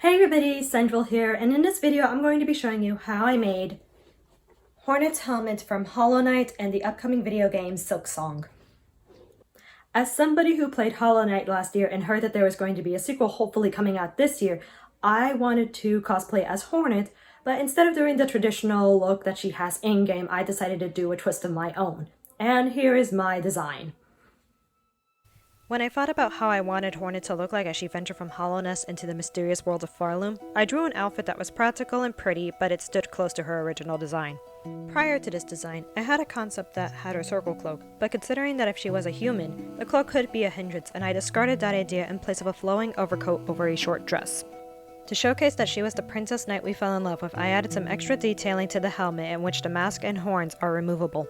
Hey everybody, Central here, and in this video I'm going to be showing you how I made Hornet's helmet from Hollow Knight and the upcoming video game Silksong. As somebody who played Hollow Knight last year and heard that there was going to be a sequel hopefully coming out this year, I wanted to cosplay as Hornet, but instead of doing the traditional look that she has in-game, I decided to do a twist of my own. And here is my design. When I thought about how I wanted Hornet to look like as she ventured from hollowness into the mysterious world of Farloom, I drew an outfit that was practical and pretty, but it stood close to her original design. Prior to this design, I had a concept that had her circle cloak, but considering that if she was a human, the cloak could be a hindrance, and I discarded that idea in place of a flowing overcoat over a short dress. To showcase that she was the princess knight we fell in love with, I added some extra detailing to the helmet in which the mask and horns are removable.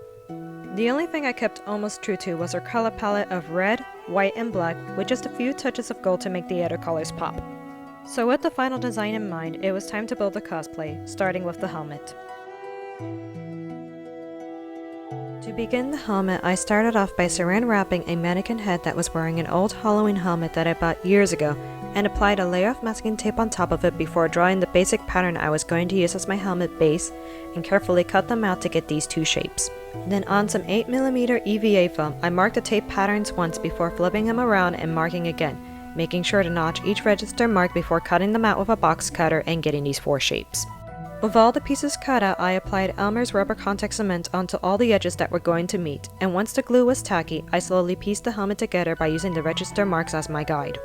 The only thing I kept almost true to was her color palette of red, white, and black, with just a few touches of gold to make the other colors pop. So with the final design in mind, it was time to build the cosplay, starting with the helmet. To begin the helmet, I started off by saran wrapping a mannequin head that was wearing an old Halloween helmet that I bought years ago, and applied a layer of masking tape on top of it before drawing the basic pattern I was going to use as my helmet base, and carefully cut them out to get these two shapes. Then on some 8mm EVA foam, I marked the tape patterns once before flipping them around and marking again, making sure to notch each register mark before cutting them out with a box cutter and getting these four shapes. With all the pieces cut out, I applied Elmer's rubber contact cement onto all the edges that were going to meet, and once the glue was tacky, I slowly pieced the helmet together by using the register marks as my guide.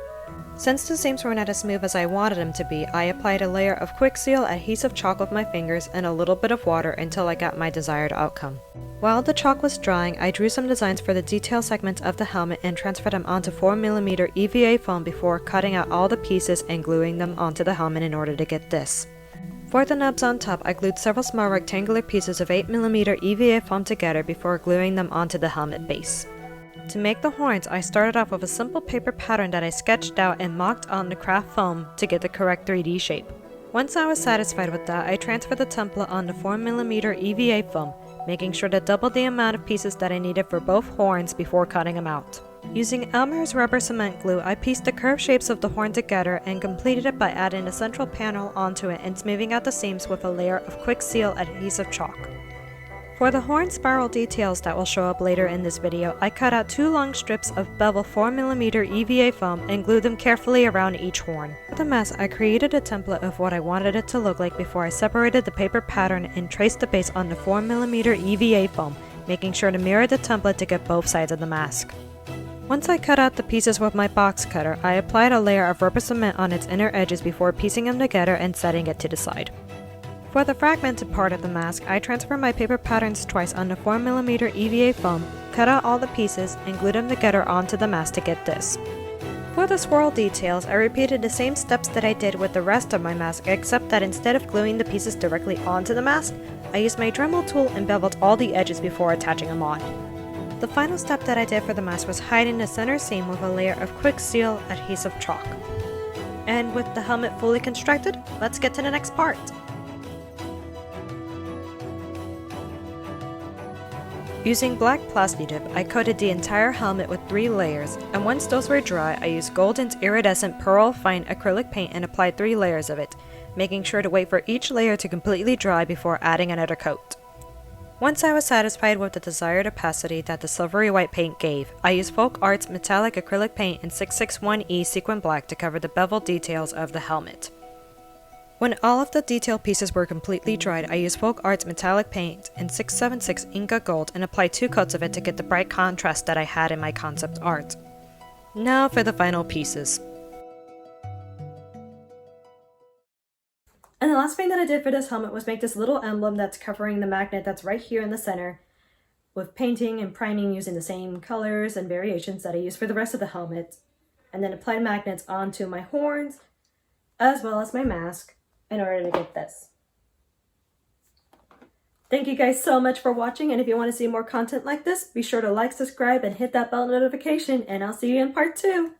Since the seams were not as smooth as I wanted them to be, I applied a layer of quick seal adhesive chalk with my fingers and a little bit of water until I got my desired outcome. While the chalk was drying, I drew some designs for the detail segments of the helmet and transferred them onto 4mm EVA foam before cutting out all the pieces and gluing them onto the helmet in order to get this. For the nubs on top, I glued several small rectangular pieces of 8mm EVA foam together before gluing them onto the helmet base. To make the horns, I started off with a simple paper pattern that I sketched out and mocked on the craft foam to get the correct 3D shape. Once I was satisfied with that, I transferred the template onto 4mm EVA foam, making sure to double the amount of pieces that I needed for both horns before cutting them out. Using Elmer's rubber cement glue, I pieced the curved shapes of the horn together and completed it by adding a central panel onto it and smoothing out the seams with a layer of quick seal adhesive chalk. For the horn spiral details that will show up later in this video, I cut out two long strips of bevel 4mm EVA foam and glued them carefully around each horn. For the mask, I created a template of what I wanted it to look like before I separated the paper pattern and traced the base on the 4mm EVA foam, making sure to mirror the template to get both sides of the mask. Once I cut out the pieces with my box cutter, I applied a layer of rubber cement on its inner edges before piecing them together and setting it to the side. For the fragmented part of the mask, I transferred my paper patterns twice onto 4mm EVA foam, cut out all the pieces, and glued them together onto the mask to get this. For the swirl details, I repeated the same steps that I did with the rest of my mask, except that instead of gluing the pieces directly onto the mask, I used my Dremel tool and beveled all the edges before attaching them on. The final step that I did for the mask was hiding the center seam with a layer of quick seal adhesive chalk. And with the helmet fully constructed, let's get to the next part. Using black Plasti-Dip, I coated the entire helmet with 3 layers, and once those were dry, I used Golden's iridescent pearl fine acrylic paint and applied 3 layers of it, making sure to wait for each layer to completely dry before adding another coat. Once I was satisfied with the desired opacity that the silvery white paint gave, I used Folk Arts metallic acrylic paint in 661E sequin black to cover the bevel details of the helmet. When all of the detail pieces were completely dried, I used Folk Arts metallic paint in 676 Inca Gold and applied 2 coats of it to get the bright contrast that I had in my concept art. Now for the final pieces. And the last thing that I did for this helmet was make this little emblem that's covering the magnet that's right here in the center, with painting and priming using the same colors and variations that I used for the rest of the helmet, and then applied magnets onto my horns as well as my mask in order to get this. Thank you guys so much for watching, and if you want to see more content like this, be sure to like, subscribe, and hit that bell notification, and I'll see you in part 2.